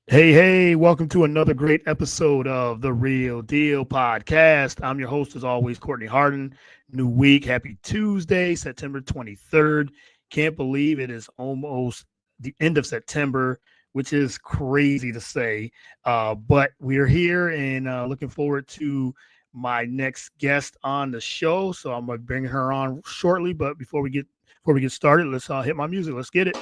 Hey, welcome to another great episode of the Real Deal podcast. I'm your host, as always, Courtney Harden. New week. Happy Tuesday, September 23rd. Can't believe it is almost the end of September, which is crazy to say. But we're here and looking forward to my next guest on the show. So I'm going to bring her on shortly. But before we get started, let's hit my music. Let's get it.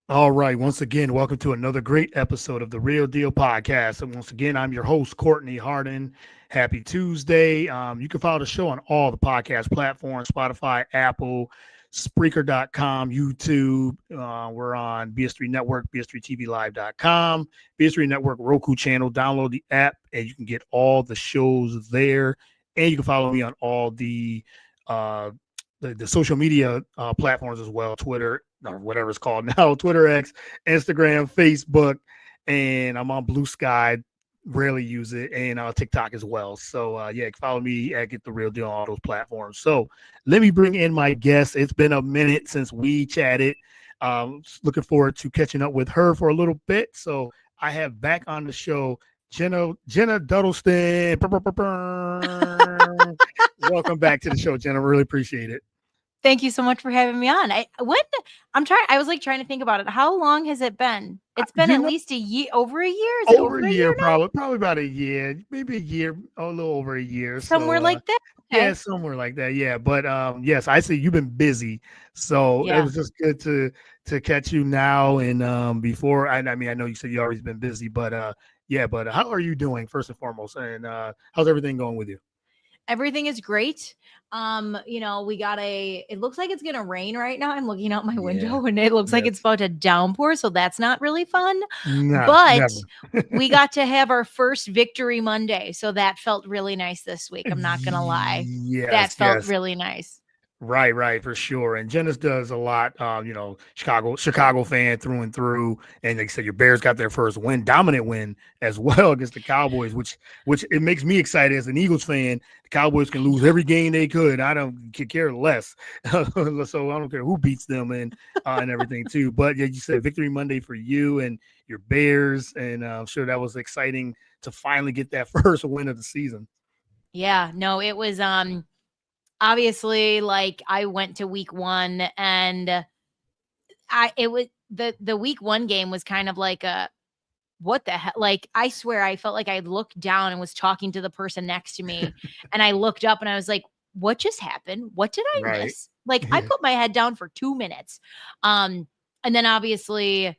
All right. Once again, welcome to another great episode of the Real Deal podcast. And once again, I'm your host, Courtney Harden. Happy Tuesday. You can follow the show on all the podcast platforms, Spotify, Apple, Spreaker.com, YouTube. We're on BS3 Network, BS3TVLive.com, BS3 Network Roku channel. Download the app and you can get all the shows there. And you can follow me on all the social media platforms as well, Twitter, or whatever it's called now, Twitter X, Instagram, Facebook, and I'm on Blue Sky, rarely use it, and TikTok as well. So follow me at Get the Real Deal on all those platforms. So let me bring in my guest. It's been a minute since we chatted. Looking forward to catching up with her for a little bit. So I have back on the show Jenna Duddleston. Welcome back to the show, Jenna. Really appreciate it. Thank you so much for having me on. I was trying to think about it. How long has it been? It's been at least a year, over a year. Is it over a year now? Probably about a year, maybe a year, a little over a year. Somewhere like that. Okay. Yeah, somewhere like that. Yeah. But yes, I see you've been busy. So It was just good to catch you now. And before I know you said you always been busy, but but how are you doing first and foremost? And how's everything going with you? Everything is great. It looks like it's gonna rain right now. I'm looking out my window and it looks like it's about to downpour, so that's not really fun. But we got to have our first victory Monday, so that felt really nice this week. I'm not gonna lie. That felt really nice. Right, for sure. And Jenna's does a lot, Chicago fan through and through. And like I said, your Bears got their first dominant win as well against the Cowboys, which it makes me excited as an Eagles fan. The Cowboys can lose every game they could. I don't care less. So I don't care who beats them and everything too. But yeah, you said victory Monday for you and your Bears. And I'm sure that was exciting to finally get that first win of the season. Yeah, no, it was, obviously, like, I went to week one and the week one game was kind of like what the hell? Like, I swear I felt like I looked down and was talking to the person next to me and I looked up and I was like, what just happened? What did I miss? Like, I put my head down for 2 minutes. And then obviously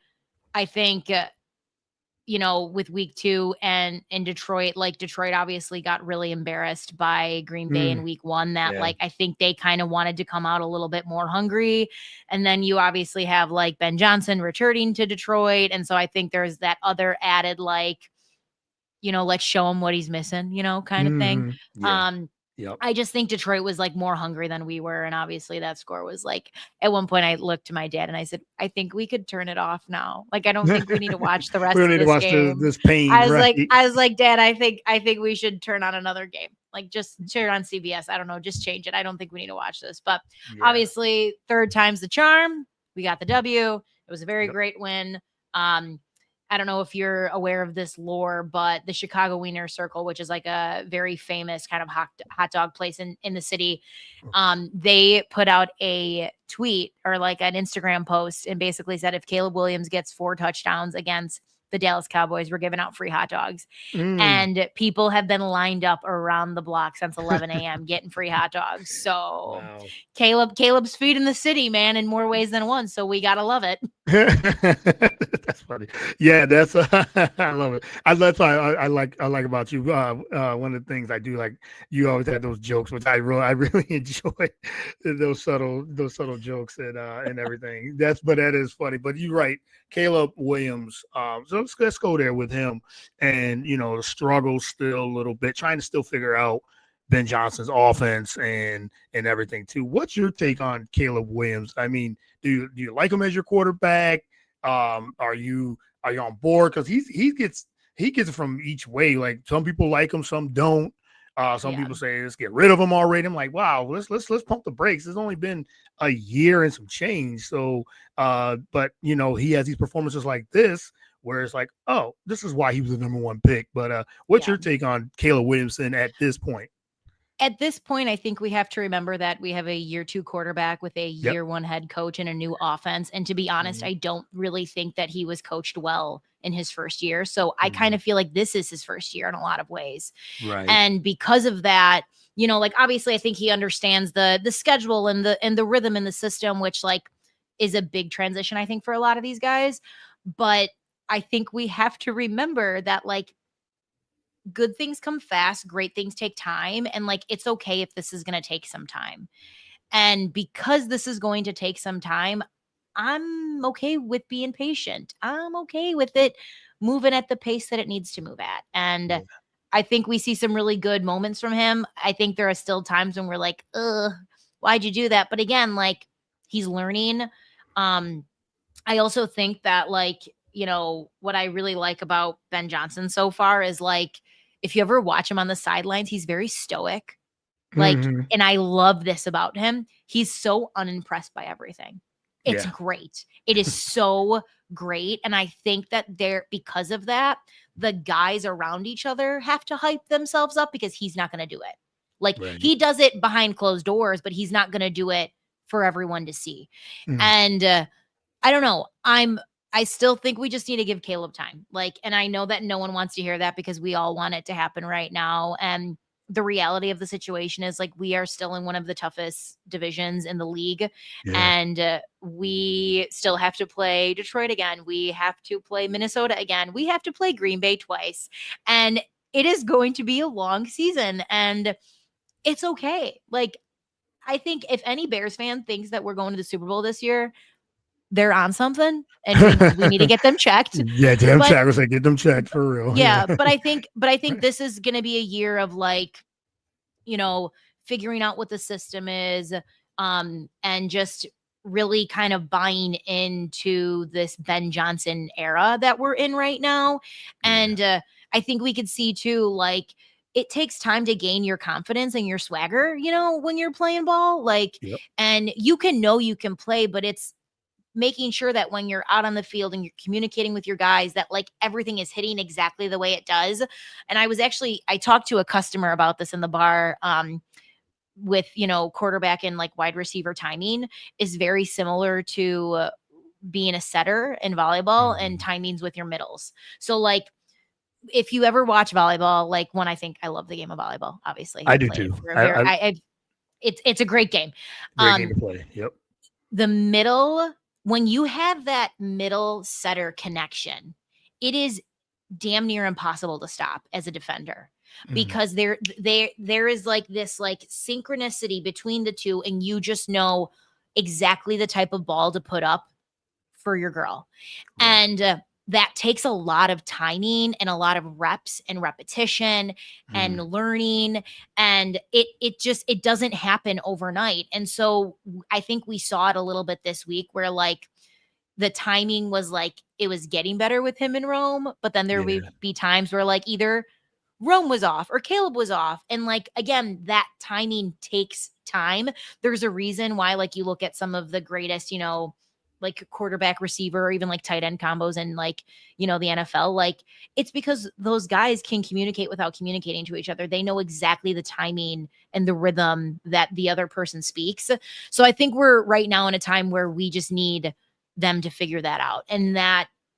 I think, with week two and in Detroit, like Detroit obviously got really embarrassed by Green Bay in week one like, I think they kind of wanted to come out a little bit more hungry. And then you obviously have like Ben Johnson returning to Detroit. And so I think there's that other added, like, let's show him what he's missing, kind of thing. Yep. I just think Detroit was like more hungry than we were. And obviously that score was like, at one point I looked to my dad and I said, I think we could turn it off now. Like, I don't think we need to watch the rest of this game. This pain. I was like, Dad, I think we should turn on another game. Like, just turn on CBS. I don't know. Just change it. I don't think we need to watch this. But obviously third time's the charm. We got the W. It was a very great win. I don't know if you're aware of this lore, but the Chicago Wiener Circle, which is like a very famous kind of hot dog place in the city, they put out a tweet or like an Instagram post and basically said, if Caleb Williams gets 4 touchdowns against the Dallas Cowboys, we're giving out free hot dogs. And people have been lined up around the block since 11 a.m. getting free hot dogs. So Caleb's feeding the city, man, in more ways than one. So we got to love it. That's funny. Yeah, that's I love it. That's why I like about you. One of the things I do like, you always have those jokes, which I really enjoy those subtle jokes and everything. But that is funny. But you're right, Caleb Williams. So let's go there with him, and the struggle still a little bit, trying to still figure out Ben Johnson's offense and everything too. What's your take on Caleb Williams? I mean, do you like him as your quarterback? Are you on board? Because he gets it from each way. Like some people like him, some don't. Some Yeah. people say let's get rid of him already. I'm like, wow, let's pump the brakes. It's only been a year and some change. So, but he has these performances like this where it's like, oh, this is why he was the number one pick. But what's Yeah. your take on Caleb Williamson at this point? At this point, I think we have to remember that we have a year 2 quarterback with a Yep. year 1 head coach and a new offense. And to be honest, Mhm. I don't really think that he was coached well in his first year. So I kind Mhm. of feel like this is his first year in a lot of ways. Right. And because of that, like obviously I think he understands the schedule and the rhythm in the system, which like is a big transition, I think, for a lot of these guys. But I think we have to remember that like good things come fast, great things take time, and like it's okay if this is going to take some time. And because this is going to take some time, I'm okay with being patient. I'm okay with it moving at the pace that it needs to move at. And Yeah. I think we see some really good moments from him. I think there are still times when we're like, ugh, why'd you do that? But again, like he's learning. Um, I also think that like, what I really like about Ben Johnson so far is like if you ever watch him on the sidelines, he's very stoic. Like, Mhm. and I love this about him. He's so unimpressed by everything. It's Yeah. great. It is so great. And I think that because of that, the guys around each other have to hype themselves up because he's not going to do it. Like Right. he does it behind closed doors, but he's not going to do it for everyone to see. Mm. And I don't know. I still think we just need to give Caleb time. Like, and I know that no one wants to hear that because we all want it to happen right now. And the reality of the situation is like we are still in one of the toughest divisions in the league. Yeah. And we still have to play Detroit again. We have to play Minnesota again. We have to play Green Bay twice. And it is going to be a long season. And it's okay. Like, I think if any Bears fan thinks that we're going to the Super Bowl this year, they're on something and we need to get them checked. Yeah, damn But checkers, like get them checked for real. yeah, but I think this is going to be a year of like, figuring out what the system is, and just really kind of buying into this Ben Johnson era that we're in right now. And I think we could see too, like, it takes time to gain your confidence and your swagger, when you're playing ball. Like, Yep. and you can play, but it's making sure that when you're out on the field and you're communicating with your guys that like everything is hitting exactly the way it does. And I talked to a customer about this in the bar, with, quarterback and like wide receiver timing is very similar to being a setter in volleyball and timings with your middles. So like, if you ever watch volleyball, like I love the game of volleyball, obviously. I do too. It's a great game. Great game to play. Yep. The middle, when you have that middle setter connection, it is damn near impossible to stop as a defender because there is like this like synchronicity between the two, and you just know exactly the type of ball to put up for your girl. Yeah. And that takes a lot of timing and a lot of reps and repetition and learning. And it doesn't happen overnight. And so I think we saw it a little bit this week where like the timing was like, it was getting better with him in Rome, but then there would be times where like either Rome was off or Caleb was off. And like, again, that timing takes time. There's a reason why, like, you look at some of the greatest, like quarterback receiver or even like tight end combos and like, the NFL, like it's because those guys can communicate without communicating to each other. They know exactly the timing and the rhythm that the other person speaks. So I think we're right now in a time where we just need them to figure that out, and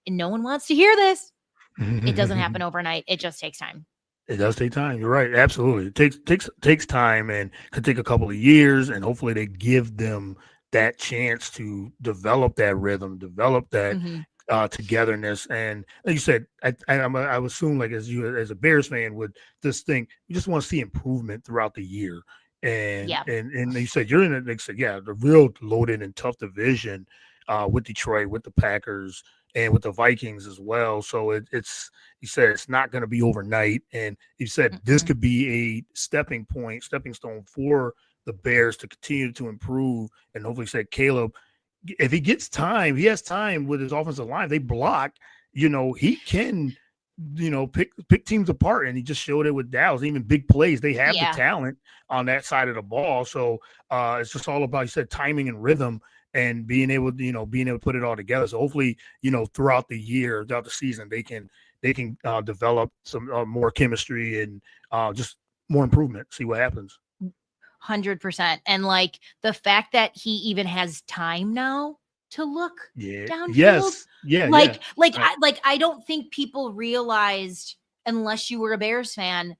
no one wants to hear this. It doesn't happen overnight. It just takes time. It does take time. You're right. Absolutely. It takes time and could take a couple of years, and hopefully they give them that chance to develop that rhythm, develop that Mhm. togetherness. And like you said, I would assume, like, as you as a Bears fan would just think, you just want to see improvement throughout the year. And Yeah. you said you're in it. Like I said, yeah, the real loaded and tough division with Detroit, with the Packers, and with the Vikings as well. So it's you said it's not going to be overnight, and you said this Mm-mm. could be a stepping stone for the Bears to continue to improve. And hopefully, said Caleb, if he gets time, he has time with his offensive line. They block, he can, pick teams apart. And he just showed it with Dallas. Even big plays, they have the Yeah. talent on that side of the ball. So it's just all about, you said, timing and rhythm and being able to put it all together. So hopefully, throughout the year, throughout the season, they can develop some more chemistry and just more improvement. See what happens. 100%. And like the fact that he even has time now to look Yeah. downfield, Yes. Yeah. Yeah. Right. I don't think people realized, unless you were a Bears fan.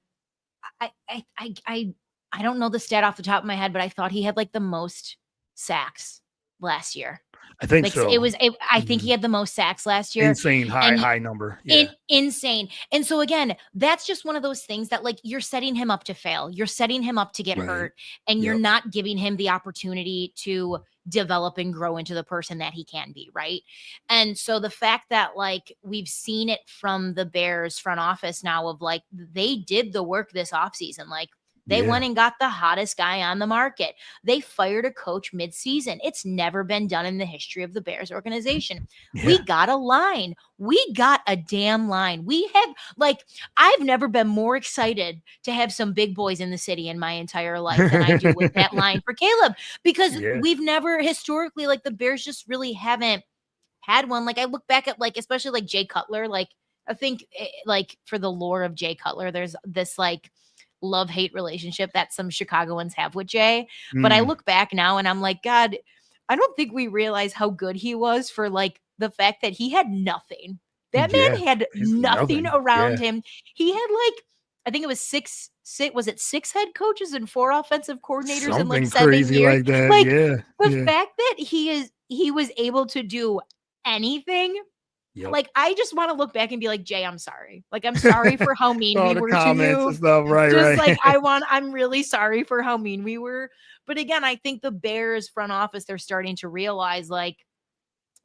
I I I I I don't know the stat off the top of my head, but I thought he had like the most sacks last year. I think Like it so. was, I think he Mhm. had the most sacks last year, Insane and high number. Yeah. insane. And so again, that's just one of those things that like you're setting him up to fail. You're setting him up to get Right. hurt, and you're Yep. not giving him the opportunity to develop and grow into the person that he can be, right? And so the fact that like we've seen it from the Bears front office now of like they did the work this offseason. Like they Yeah. went and got the hottest guy on the market. They fired a coach midseason. It's never been done in the history of the Bears organization. Yeah. We got a line. We got a damn line. We have, like, I've never been more excited to have some big boys in the city in my entire life than I do with that line for Caleb, because Yeah. we've never historically, like, the Bears just really haven't had one. Like, I look back at, like, especially like Jay Cutler, like, I think, like, for the lore of Jay Cutler, there's this, like, love hate relationship that some Chicagoans have with Jay. But I Mm. look back now and I'm like, God, I don't think we realize how good he was for like the fact that he had nothing. That Yeah. man had It's nothing nothing. around Yeah. him. He had like, I think it was was it six head coaches and four offensive coordinators in like Something 7 crazy years? like that. Like Yeah. the Yeah. fact that he was able to do anything, Yep. like, I just want to look back and be like, Jay, I'm sorry. Like, I'm sorry for how mean All we the were to comments and you. stuff. Right. Just Right. like, I'm really sorry for how mean we were. But again, I think the Bears front office, they're starting to realize, like,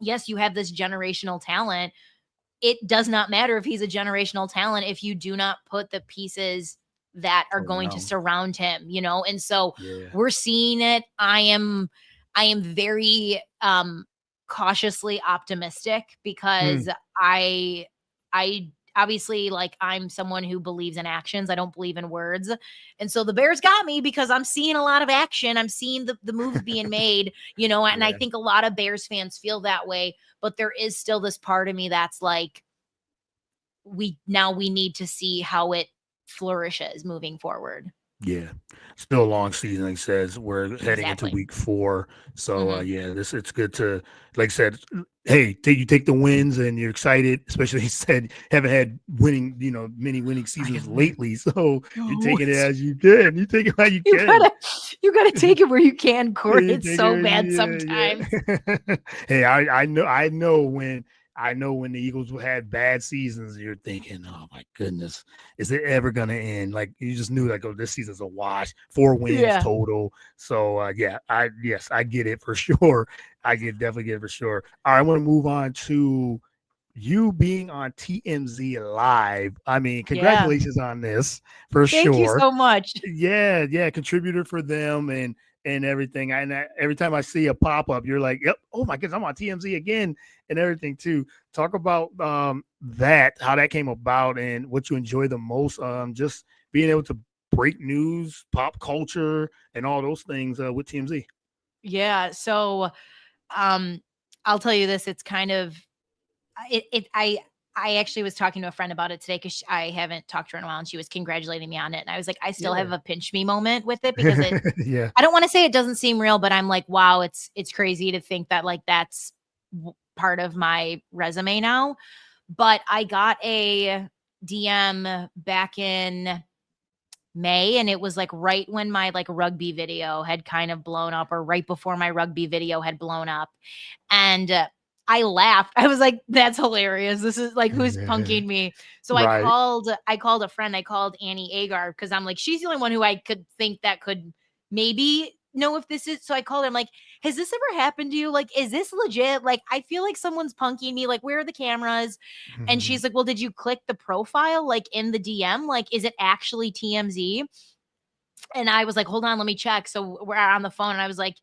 yes, you have this generational talent. It does not matter if he's a generational talent if you do not put the pieces that are going to Around. surround him, you know? And so Yeah. we're seeing it. I am very cautiously optimistic because Mm. I obviously, like, I'm someone who believes in actions. I don't believe in words. And so the Bears got me because I'm seeing a lot of action. I'm seeing the moves being made, you know, and I Yeah. think a lot of Bears fans feel that way, but there is still this part of me that's like, we need to see how it flourishes moving forward. Yeah. Still a long season, like I says. We're heading into Exactly. week 4. So Hmm. yeah, it's good to, like I said, hey, you take the wins and you're excited, especially you said haven't had many winning I seasons haven't. lately. So you're No, taking it as you can. You take it how you you can. gotta you gotta take it where you can, Court. You It's take so it, bad yeah, sometimes. yeah. Hey, I know when the Eagles had bad seasons, you're thinking, oh my goodness, is it ever gonna end? Like you just knew, like, oh, this season's a wash, 4 wins Yeah. total. So yeah, I get it for sure. Definitely get it for sure. All right, I want to move on to you being on TMZ Live. I mean, Yeah. congratulations on this for Thank you sure. so much. Yeah, contributor for them and everything. Every time I see a pop up, you're like, "Yep, oh my goodness, I'm on TMZ again," and everything too. Talk about that, how that came about, and what you enjoy the most. Just being able to break news, pop culture, and all those things with TMZ. Yeah. So um I'll tell you this, it's kind of it I actually was talking to a friend about it today because I haven't talked to her in a while, and she was congratulating me on it. And I was like, I still have Yeah, a pinch me moment with it because yeah, I don't want to say it doesn't seem real, but I'm like, wow, it's crazy to think that like that's part of my resume now. But I got a DM back in May, and it was like right when my like rugby video had kind of blown up, or right before my rugby video had blown up. And I laughed. I was like, that's hilarious. This is like, who's punking me? So Right. I called a friend. I called Annie Agar, because I'm like, she's the only one who I could think that could maybe know if this is. So I called her. I'm like, has this ever happened to you? Like, is this legit? Like, I feel like someone's punking me. Like, where are the cameras? And Mhm. she's like, well, did you click the profile like in the DM? Like, is it actually TMZ? And I was like, hold on, let me check. So we're on the phone, and I was like,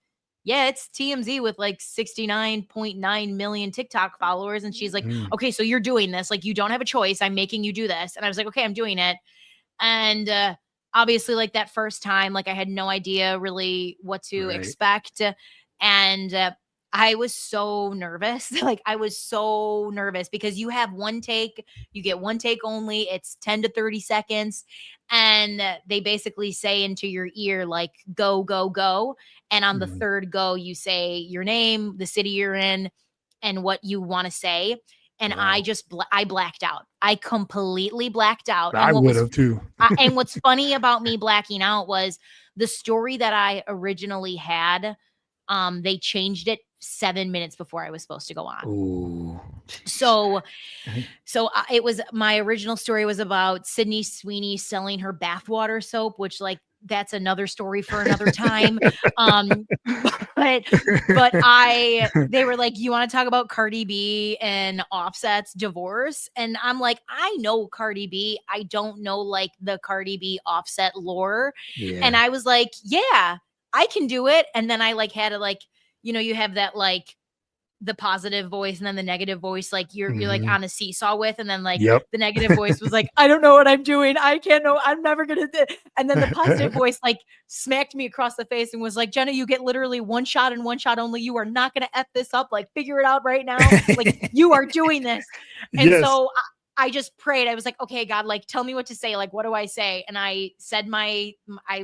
yeah, it's TMZ with like 69.9 million TikTok followers. And she's like, Mm. okay, so you're doing this. Like, you don't have a choice. I'm making you do this. And I was like, okay, I'm doing it. And obviously, like that first time, like I had no idea really what to Right. expect. And I was so nervous. Like, I was so nervous because you have one take, you get one take only. It's 10 to 30 seconds. And they basically say into your ear, like, go, go, go. And on the Mhm. third go, you say your name, the city you're in, and what you want to say. And I Wow. just, I blacked out. I completely blacked out. I would have too. And what's funny about me blacking out was the story that I originally had. They changed it 7 minutes before I was supposed to go on. Oh, So, it was, my original story was about Sydney Sweeney selling her bathwater soap, which like that's another story for another time. Um, but they were like, you want to talk about Cardi B and Offset's divorce? And I'm like, I know Cardi B. I don't know like the Cardi B Offset lore. And Yeah. I was like, yeah, I can do it. And then I like had to like, you have that like the positive voice and then the negative voice, like you're like Mhm. on a seesaw with, and then like Yep. the negative voice was like, I don't know what I'm doing, I can't know, I'm never gonna do. And then the positive voice like smacked me across the face and was like, Jenna, you get literally one shot and one shot only. You are not gonna F this up. Like, figure it out right now. Like, you are doing this. And Yes. so I just prayed. I was like, okay, God, like, tell me what to say. Like, what do I say? And I said I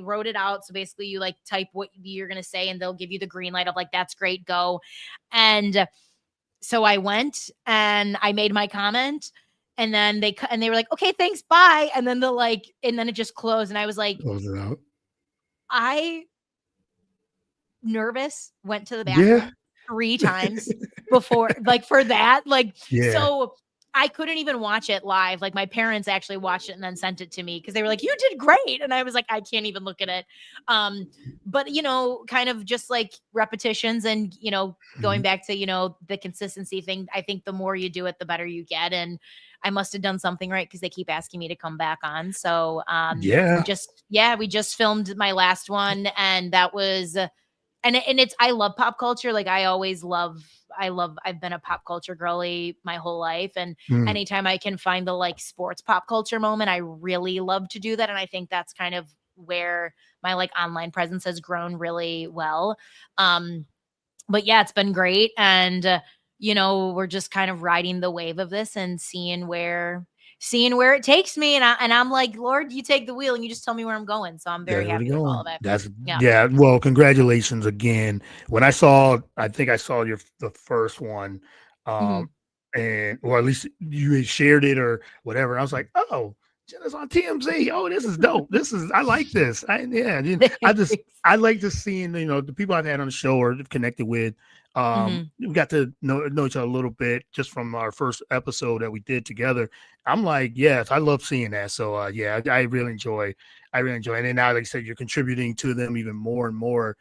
wrote it out. So basically, you like type what you're going to say, and they'll give you the green light of like, that's great, go. And so I went and I made my comment. And then they were like, okay, thanks, bye. And then and then it just closed. And I was like, Close it out. I nervous, went to the Yeah. bathroom 3 times before, like, for that, like, Yeah. so I couldn't even watch it live. Like, my parents actually watched it and then sent it to me because they were like, "You did great." And I was like, "I can't even look at it." But, kind of just like repetitions and, going Mhm. back to, the consistency thing. I think the more you do it, the better you get. And I must have done something right because they keep asking me to come back on. So, Yeah. we just filmed my last one, and that was and it's, I love pop culture. Like, I've been a pop culture girly my whole life. And Mm. anytime I can find the like sports pop culture moment, I really love to do that. And I think that's kind of where my like online presence has grown really well. Um, but yeah, it's been great. And we're just kind of riding the wave of this and seeing where it takes me. And I'm like, Lord, you take the wheel and you just tell me where I'm going. So I'm very That's where to happy with all go. of it. That's Yeah. yeah. Well, congratulations again. When I think I saw the first one, Mhm. um, and or at least you had shared it or whatever. I was like, oh, Jenna's on TMZ. Oh, this is dope. I like this. I like just seeing the people I've had on the show or connected with. Mhm. We got to know each other a little bit just from our first episode that we did together. I'm like, yes, I love seeing that. So yeah, I really enjoy it. And then now, like I said, you're contributing to them even more and more.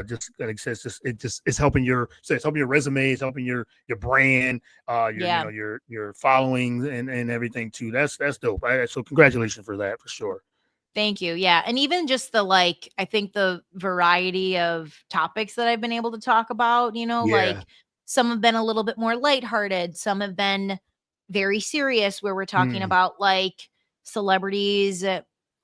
Just like I said, it's helping it's helping your resume, it's helping your brand, Yeah. your following and everything too. That's dope. So congratulations for that for sure. Thank you. Yeah. And even just I think the variety of topics that I've been able to talk about, Yeah. like some have been a little bit more lighthearted, some have been very serious, where we're talking Mm, about like celebrities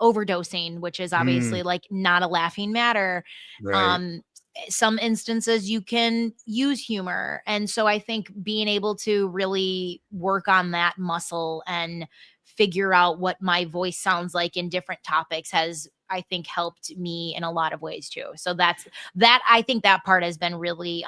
overdosing, which is mm, obviously like not a laughing matter. right. Um, some instances you can use humor. And so I think being able to really work on that muscle and figure out what my voice sounds like in different topics has, I think, helped me in a lot of ways too. So I think that part has been really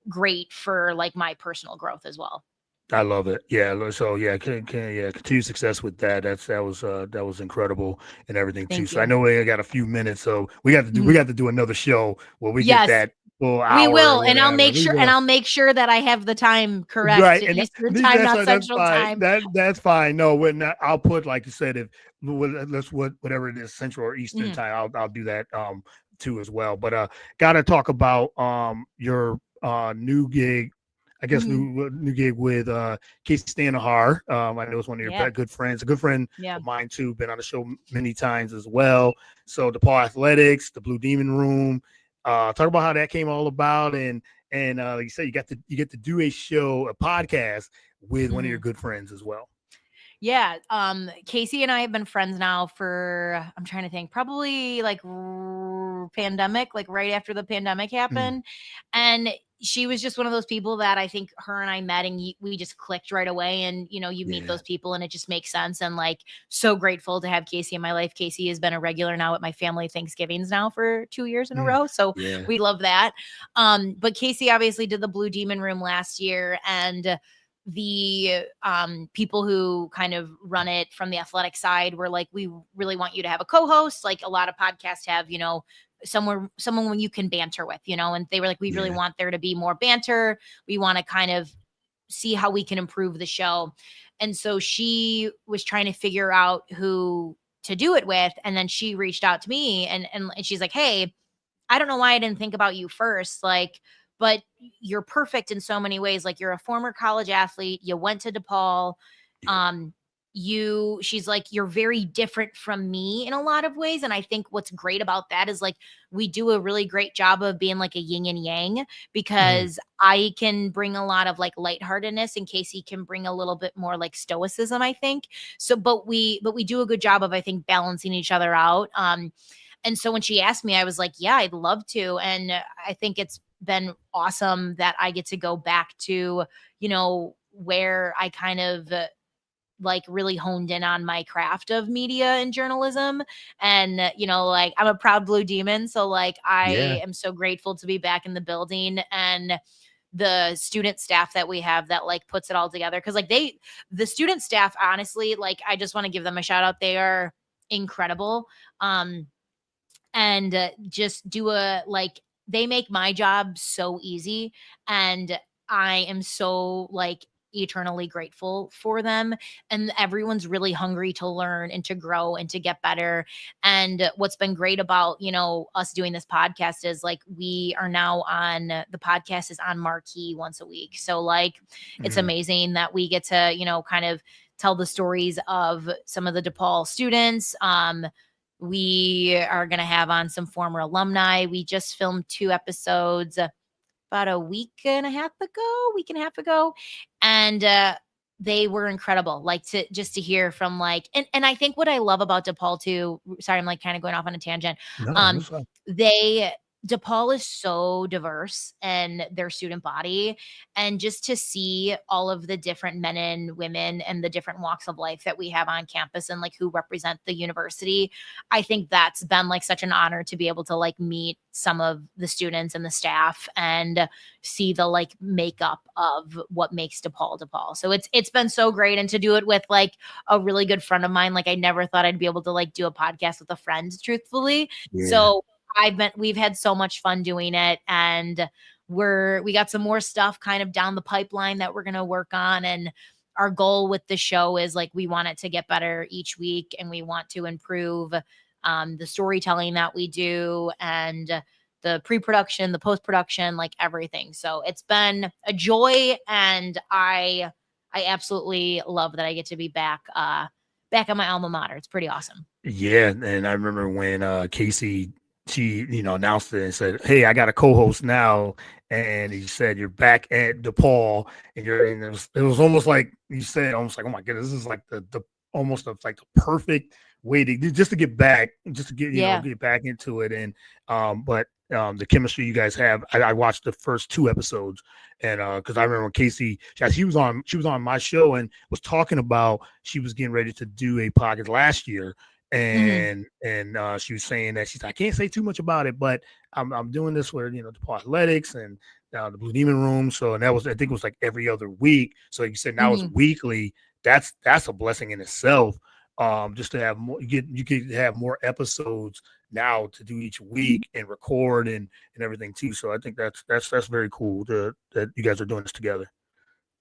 great for like my personal growth as well. I love it. Yeah. So yeah, continue success with that. That was incredible and everything too. Thank So I you. know we got a few minutes, so we Mhm. got to do another show where we get Yes, that full we hour will, or and I'll whatever. make We sure and will. I'll make sure that I have the time correct, Right, and Eastern time, not that's Central fine. time. That's fine. No, we're not. I'll put like you said, if let's whatever it is, Central or Eastern Mhm. time. I'll do that too as well. But gotta talk about your new gig. I guess Mhm. new gig with Casey Stanahar. I know it's one of your Yeah, good friends, a good friend yeah. of mine too. Been on the show many times as well. So DePaul Athletics, the Blue Demon Room. Talk about how that came all about and like you said, you get to do a show, a podcast with one of your Mhm. good friends as well. Yeah, Casey and I have been friends now for I'm trying to think, probably like pandemic, like right after the pandemic Mm, happened. And she was just one of those people that I think her and I met and we just clicked right away. And you meet yeah. those people and it just makes sense. And like so grateful to have Casey in my life. Casey has been a regular now at my family Thanksgivings now for 2 years in a Mm, row. So yeah. we love that. But Casey obviously did the Blue Demon Room last year and the people who kind of run it from the athletic side were like, we really want you to have a co-host, like a lot of podcasts have, someone when you can banter with, and they were like, we really Yeah. want there to be more banter. We want to kind of see how we can improve the show. And so she was trying to figure out who to do it with. And then she reached out to me and she's like, hey, I don't know why I didn't think about you first. Like, but you're perfect in so many ways. Like, you're a former college athlete. You went to DePaul. Yeah. Um, she's like, you're very different from me in a lot of ways. And I think what's great about that is like, we do a really great job of being like a yin and yang Mm, because I can bring a lot of like lightheartedness and Casey can bring a little bit more like stoicism, I think. So, but we do a good job of, I think, balancing each other out. And so when she asked me, I was like, yeah, I'd love to. And I think it's been awesome that I get to go back to, where I kind of like really honed in on my craft of media and journalism. And, like I'm a proud Blue Demon. So like yeah. I am so grateful to be back in the building and the student staff that we have that like puts it all together. Cause like the student staff, honestly, like I just want to give them a shout out. They are incredible. And just do a like they make my job so easy and I am so like eternally grateful for them and everyone's really hungry to learn and to grow and to get better. And what's been great about us doing this podcast is like we are now on the podcast is on Marquee once a week, so like it's Mm, amazing that we get to kind of tell the stories of some of the DePaul students. We are going to have on some former alumni. We just filmed 2 episodes about a week and a half ago. And they were incredible. Like to just to hear from like, and I think what I love about DePaul too, sorry, I'm like kind of going off on a tangent. no, Um, that's fine. they, DePaul is so diverse in their student body. And just to see all of the different men and women and the different walks of life that we have on campus and like who represent the university, I think that's been like such an honor to be able to like meet some of the students and the staff and see the like makeup of what makes DePaul. So it's been so great. And to do it with like a really good friend of mine, like I never thought I'd be able to like do a podcast with a friend, truthfully. Yeah. So we've had so much fun doing it. And we got some more stuff kind of down the pipeline that we're gonna work on. And our goal with the show is like we want it to get better each week and we want to improve the storytelling that we do and the pre-production, the post-production, like everything. So it's been a joy and I absolutely love that I get to be back at my alma mater. It's pretty awesome. Yeah, and I remember when Casey she announced it and said, "Hey, I got a co-host now," and he said, "You're back at DePaul," and it was almost like you said, almost like, "Oh my goodness, this is like the almost like the perfect way to just to get back, just to get Yeah. get back into it." And but the chemistry you guys have, I watched the first 2 episodes, and because I remember when Casey, she was on my show and was talking about she was getting ready to do a podcast last year Hmm. and she was saying that she's I can't say too much about it, but I'm doing this with DePaul Athletics and the Blue Demon Room. So, and that was, I think it was like every other week. So like you said, now it's Mhm. weekly. That's a blessing in itself. Just to have more, you could have more episodes now to do each week and record and everything too. So I think that's very cool that you guys are doing this together.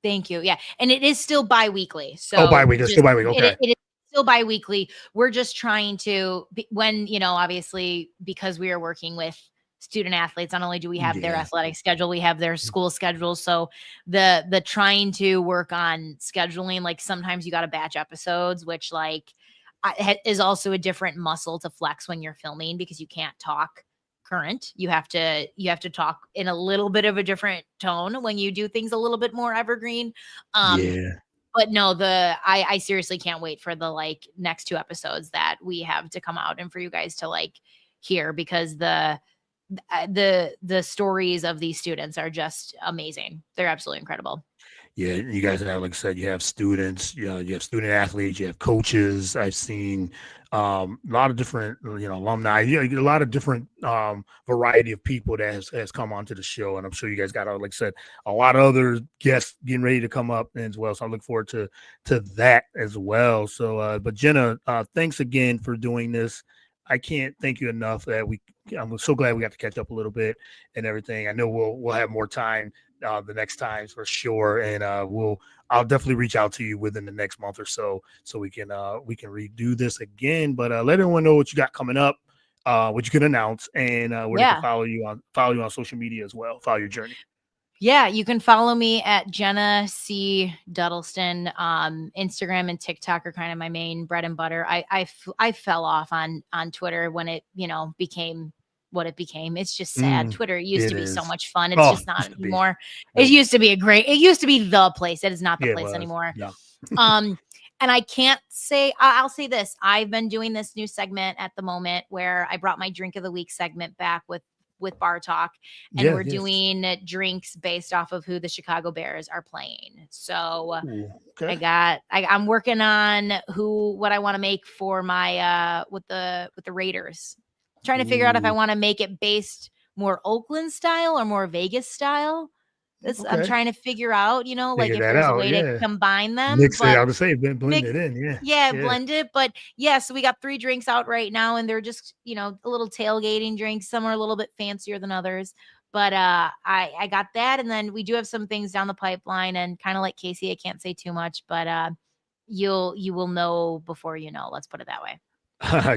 Thank you. Yeah. And it is still bi-weekly. Oh, So bi-week. It's still just bi-week. Okay. it is still bi-weekly. We're just trying to when, obviously because we are working with student athletes, not only do we have their Yeah. athletic schedule, we have their school schedule. So the trying to work on scheduling, like sometimes you got to batch episodes, which like is also a different muscle to flex when you're filming because you can't talk current. You have to talk in a little bit of a different tone when you do things a little bit more evergreen. Um, Yeah. but no, I seriously can't wait for the like next two episodes that we have to come out and for you guys to like hear because the stories of these students are just amazing. They're absolutely incredible. Yeah, you guys have, like I said, you have students, you have student athletes, you have coaches. I've seen a lot of different, alumni, a lot of different variety of people that has come onto the show. And I'm sure you guys got, like I said, a lot of other guests getting ready to come up as well. So I look forward to that as well. So, but Jenna, thanks again for doing this. I can't thank you enough I'm so glad we got to catch up a little bit and everything. I know we'll have more time the next times for sure, and I'll definitely reach out to you within the next month or so we can redo this again. But let everyone know what you got coming up, what you can announce, and where they can Yeah. follow you on social media as well. Follow your journey. Yeah, you can follow me at Jenna C. Duddleston. Instagram and TikTok are kind of my main bread and butter. I fell off on Twitter when it became what it became. It's just sad. Twitter used It to be so is. much fun. It's Oh, just not used to be. anymore. It Nope. used to be it used to be the place. It is not the Yeah, it place was. anymore. Yeah. Um, and I can't say I'll say this. I've been doing this new segment at the moment where I brought my drink of the week segment back with Bar Talk, and Yeah. we're Yes. doing drinks based off of who the Chicago Bears are playing. So Ooh, okay. I'm working on what I want to make for my with the Raiders. Trying to figure out if I Ooh, want to make it based more Oakland style or more Vegas style. I'm okay. trying to figure out, like Figure if that there's a out. way to Yeah. combine them, Mix it. but I would say blend mix it in. Yeah. yeah, Yeah. blend it. But yeah, so we got 3 drinks out right now and they're just, a little tailgating drinks. Some are a little bit fancier than others. But I got that and then we do have some things down the pipeline and kind of like Casey, I can't say too much, but you will know before you know. Let's put it that way.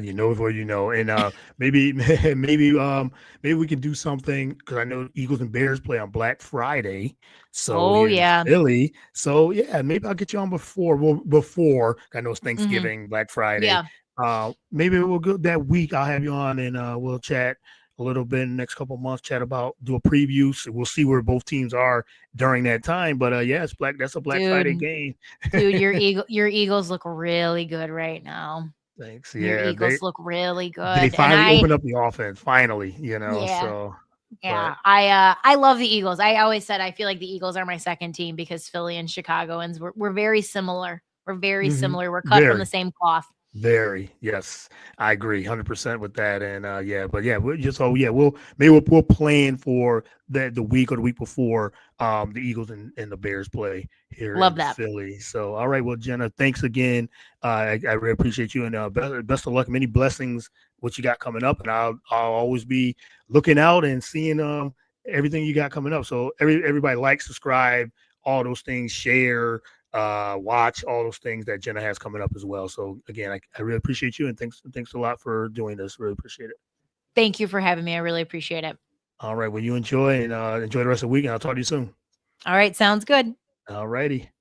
You know before you know, and maybe maybe we can do something because I know Eagles and Bears play on Black Friday, so Oh here in yeah. Philly. So yeah, maybe I'll get you on before I know it's Hmm. Thanksgiving, Black Friday. Yeah. Maybe we'll go that week. I'll have you on and we'll chat a little bit in the next couple of months. Chat about do a preview. So we'll see where both teams are during that time. But yeah, it's Black. That's a Black Friday Dude, game. dude, your Eagles look really good right now. Thanks. Your Yeah, Eagles look really they good. And finally opened up the offense, finally, yeah. so but Yeah, I love the Eagles. I always said I feel like the Eagles are my second team because Philly and Chicagoans we're very similar. We're very mhm, similar. We're cut from the very, same cloth. very, yes, I agree 100% with that, and, yeah, but yeah, yeah, we'll plan for the week or the week before, the Eagles and the Bears play here Love in that. Philly, so, all right, well, Jenna, thanks again, I really appreciate you, and, best of luck, many blessings, what you got coming up, and I'll always be looking out and seeing, everything you got coming up, so everybody like, subscribe, all those things, share, watch all those things that Jenna has coming up as well. So again, I really appreciate you and thanks a lot for doing this. Really appreciate it. Thank you for having me. I really appreciate it. All right. Well, you enjoy and enjoy the rest of the week, and I'll talk to you soon. All right, sounds good. All righty.